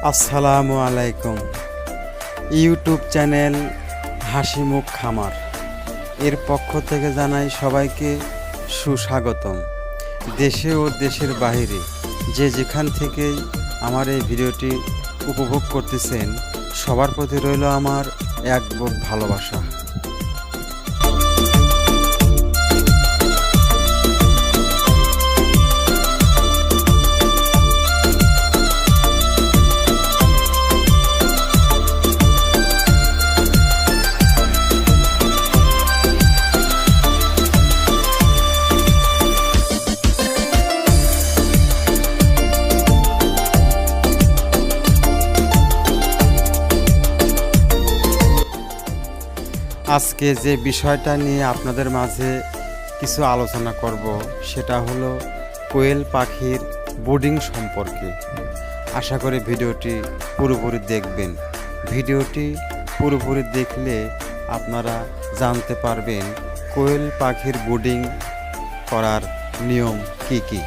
আসসালামু আলাইকুম। YouTube channel হাসিমুখ খামার এর পক্ষ থেকে জানাই সবাইকে সুস্বাগতম। দেশে ও দেশের বাইরে যে যেখান থেকেই আমার এই ভিডিওটি উপভোগ করতেছেন, সবার প্রতি রইল আমার এক বুক ভালোবাসা। আজকে যে বিষয়টা নিয়ে আপনাদের মাঝে কিছু আলোচনা করব সেটা হলো কোয়েল পাখির ব্রুডিং সম্পর্কে। আশা করি ভিডিওটি পুরোপুরি দেখবেন। ভিডিওটি পুরোপুরি দেখলে আপনারা জানতে পারবেন কোয়েল পাখির ব্রুডিং করার নিয়ম কি কি।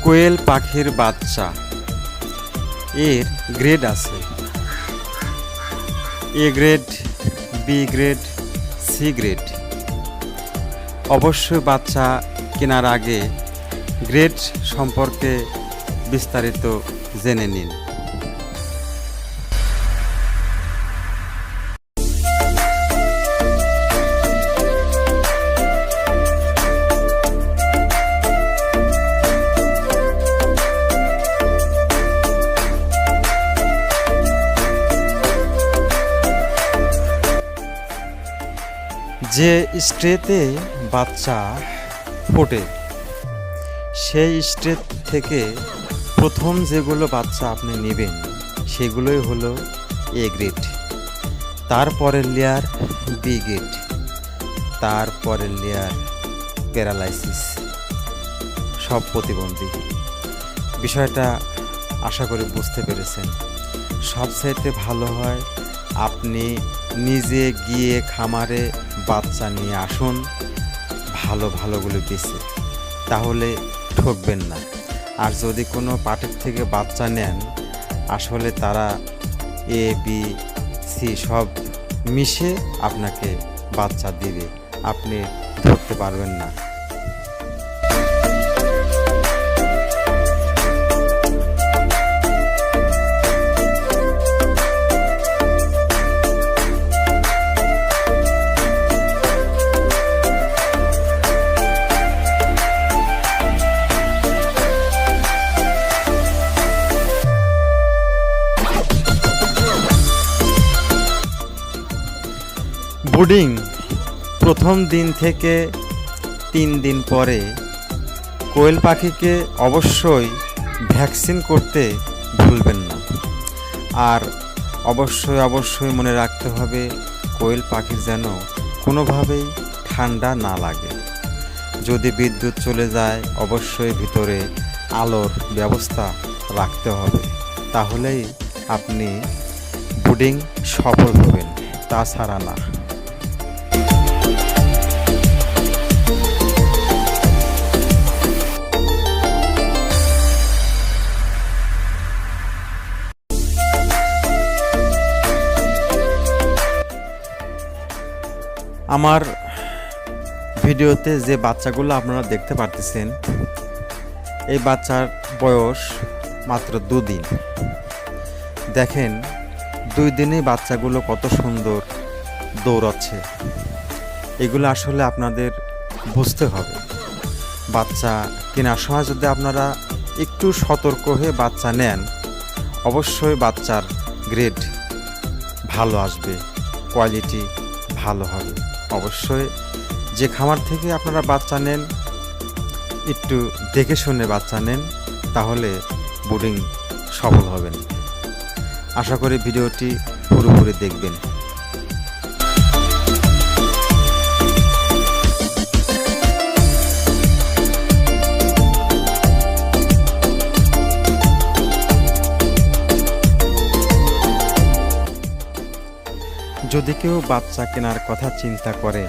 কোয়েল পাখির বাচ্চা এর গ্রেড আছে, A grade, B grade, C grade. অবশ্যই বাচ্চা কেনার আগে গ্রেড সম্পর্কে বিস্তারিত জেনে নিন। যে স্ট্রেতে বাচ্চা ফোটে সেই স্ট্রে থেকে প্রথম যেগুলো বাচ্চা আপনি নেবেন সেগুলোই হলো এ গ্রেড, তারপরের লেয়ার বি গ্রেড, তারপরের লেয়ার প্যারালাইসিস, সব প্রতিবন্ধী। বিষয়টা আশা করি বুঝতে পেরেছেন। সবচাইতে ভালো হয় আপনি নিজে গিয়ে খামারে বাচ্চা নিয়ে আসুন, ভালো ভালোগুলো বেছে, তাহলে ঠকবেন না। আর যদি কোনো পাটের থেকে বাচ্চা নেন, আসলে তারা এ বি সি সব মিশে আপনাকে বাচ্চা দিবে, আপনি ধরতে পারবেন না। ব্রুডিং প্রথম দিন থেকে 3 দিন পরে কোয়েল পাখিকে অবশ্যই ভ্যাকসিন করতে ভুলবেন না। আর অবশ্যই মনে রাখতে হবে কোয়েল পাখির যেন কোনোভাবেই ঠান্ডা না লাগে। যদি বিদ্যুৎ চলে যায় অবশ্যই ভিতরে আলোর ব্যবস্থা রাখতে হবে, তাহলেই আপনি ব্রুডিং সফল হবেন, তাছাড়া না। আমার ভিডিওতে যে বাচ্চাগুলো আপনারা দেখতে পারতেছেন, এই বাচ্চার বয়স মাত্র 2 দিন। দেখেন 2 দিনেই বাচ্চাগুলো কত সুন্দর দৌড়াচ্ছে। এগুলো আসলে আপনাদের বুঝতে হবে। বাচ্চা কেনার সময় যদি আপনারা একটু সতর্ক হয়ে বাচ্চা নেন, অবশ্যই বাচ্চার গ্রেড ভালো আসবে, কোয়ালিটি ভালো হবে। অবশ্যই যে খামার থেকে আপনারা বাচ্চা নেন একটু দেখে শুনে বাচ্চা নেন, তাহলে ব্রুডিং সফল হবেন। আশা করি ভিডিওটি পুরোপুরি দেখবেন। যদি কেউ বাচ্চা কেনার কথা চিন্তা করেন,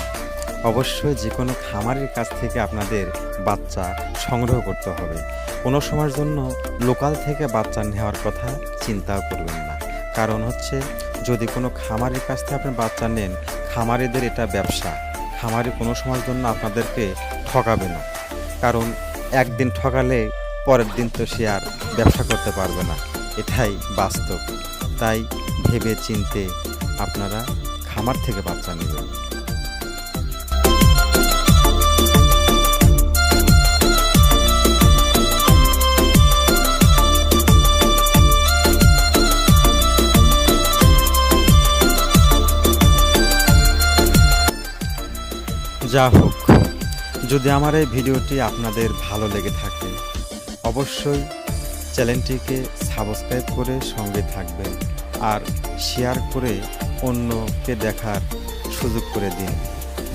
অবশ্যই যে কোনো খামারের কাছ থেকে আপনাদের বাচ্চা সংগ্রহ করতে হবে। কোনো সময়ের জন্য লোকাল থেকে বাচ্চা নেওয়ার কথা চিন্তাও করবেন না। কারণ হচ্ছে, যদি কোনো খামারের কাছ থেকে আপনি বাচ্চা নেন, খামারিদের এটা ব্যবসা। খামারি কোনো সময়ের জন্য আপনাদেরকে ঠকাবে না, কারণ একদিন ঠকালে পরের দিন তো সে আর ব্যবসা করতে পারবে না, এটাই বাস্তব। তাই ভেবে চিন্তে আপনারা খামার থেকে বাচ্চা নেবেন। যা হোক, যদি আমার এই ভিডিওটি আপনাদের ভালো লেগে থাকে, অবশ্যই চ্যানেলটিকে সাবস্ক্রাইব করে সঙ্গে থাকবেন আর শেয়ার করে অন্যকে দেখার সুযোগ করে দিন।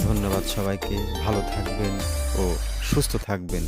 ধন্যবাদ সবাইকে, ভালো থাকবেন ও সুস্থ থাকবেন।